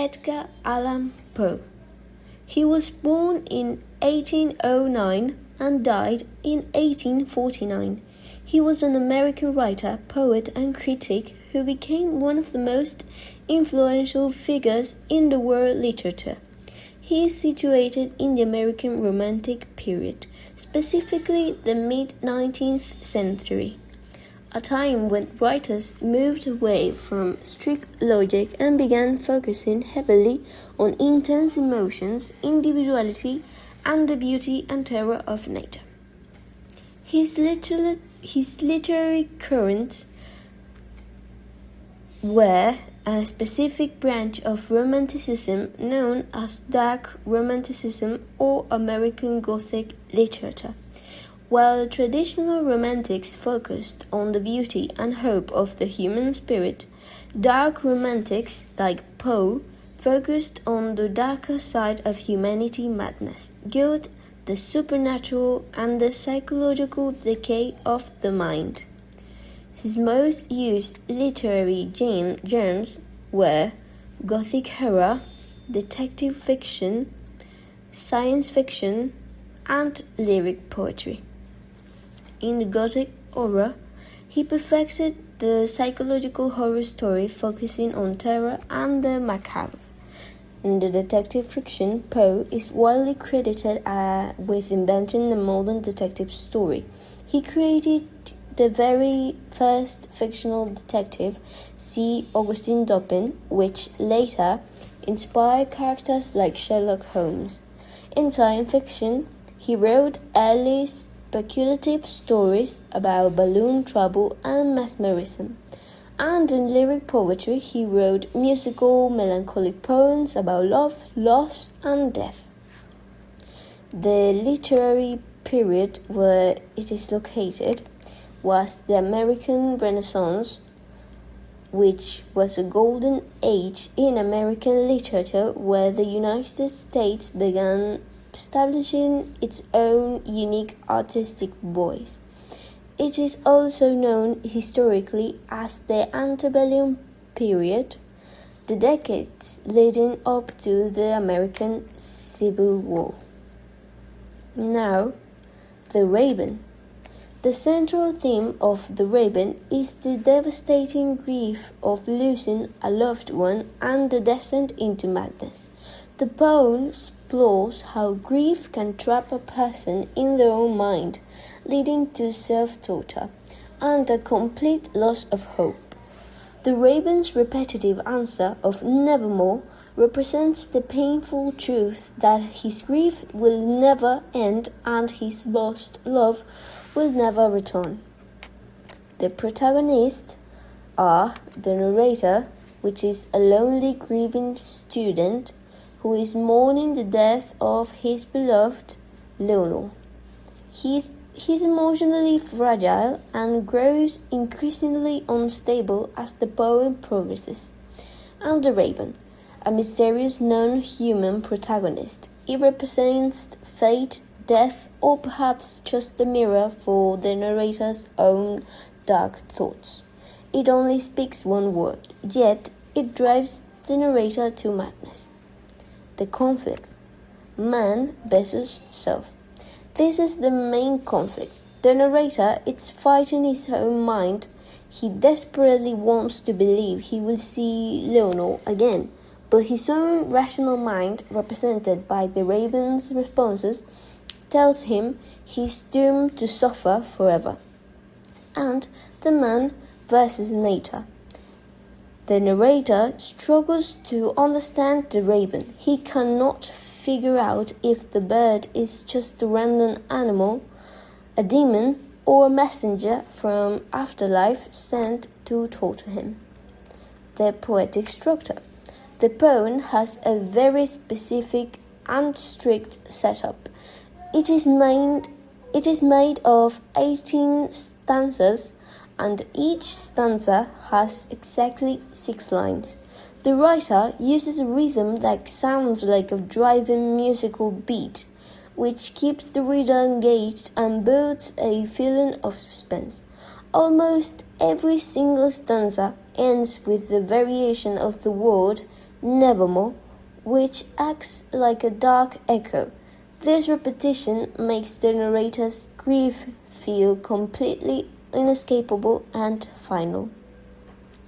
Edgar Allan Poe. He was born in 1809 and died in 1849. He was an American writer, poet, and critic who became one of the most influential figures in the world literature. He is situated in the American Romantic period, specifically the mid-19th century, a time when writers moved away from strict logic and began focusing heavily on intense emotions, individuality, and the beauty and terror of nature. His literary currents were a specific branch of Romanticism known as Dark Romanticism or American Gothic literature. While traditional Romantics focused on the beauty and hope of the human spirit, Dark Romantics, like Poe, focused on the darker side of humanity: madness, guilt, the supernatural, and the psychological decay of the mind. His most used literary genres were Gothic horror, detective fiction, science fiction, and lyric poetry. In the Gothic horror, he perfected the psychological horror story focusing on terror and the macabre. In the detective fiction, Poe is widely credited with inventing the modern detective story. He created the very first fictional detective, C. Augustine Dupin, which later inspired characters like Sherlock Holmes. In science fiction, he wrote early speculative stories about balloon travel and mesmerism. And in lyric poetry, he wrote musical, melancholic poems about love, loss, and death. The literary period where it is located was the American Renaissance, which was a golden age in American literature where the United States began establishing its own unique artistic voice. It is also known historically as the antebellum period, the decades leading up to the American Civil War. Now, The Raven. The central theme of The Raven is the devastating grief of losing a loved one and the descent into madness. The poem explores how grief can trap a person in their own mind, leading to self-torture and a complete loss of hope. The Raven's repetitive answer of nevermore represents the painful truth that his grief will never end and his lost love will never return. The protagonists are the narrator, which is a lonely, grieving student who is mourning the death of his beloved Leonor. He's emotionally fragile and grows increasingly unstable as the poem progresses. And the Raven, a mysterious non-human protagonist. It represents fate, death, or perhaps just a mirror for the narrator's own dark thoughts. It only speaks one word, yet it drives the narrator to madness. The conflict: man versus self. This is the main conflict. The narrator is fighting his own mind. He desperately wants to believe he will see Leonor again, but his own rational mind, represented by the Raven's responses, tells him he's doomed to suffer forever. And the man versus nature. The narrator struggles to understand the Raven. He cannot figure out if the bird is just a random animal, a demon, or a messenger from afterlife sent to torture him. The poetic structure. The poem has a very specific and strict setup. It is made of 18 stanzas, and each stanza has exactly 6 lines. The writer uses a rhythm that sounds like a driving musical beat, which keeps the reader engaged and builds a feeling of suspense. Almost every single stanza ends with the variation of the word nevermore, which acts like a dark echo. This repetition makes the narrator's grief feel completely inescapable and final.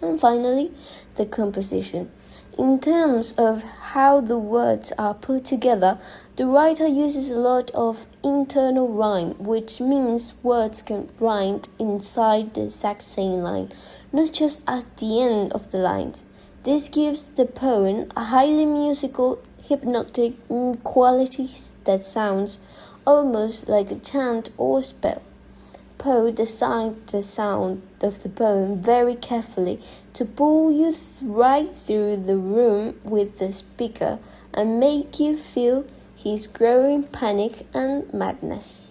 And finally, the composition. In terms of how the words are put together, the writer uses a lot of internal rhyme, which means words can rhyme inside the exact same line, not just at the end of the lines. This gives the poem a highly musical, hypnotic quality that sounds almost like a chant or spell. Poe designed the sound of the poem very carefully to pull you right through the room with the speaker and make you feel his growing panic and madness.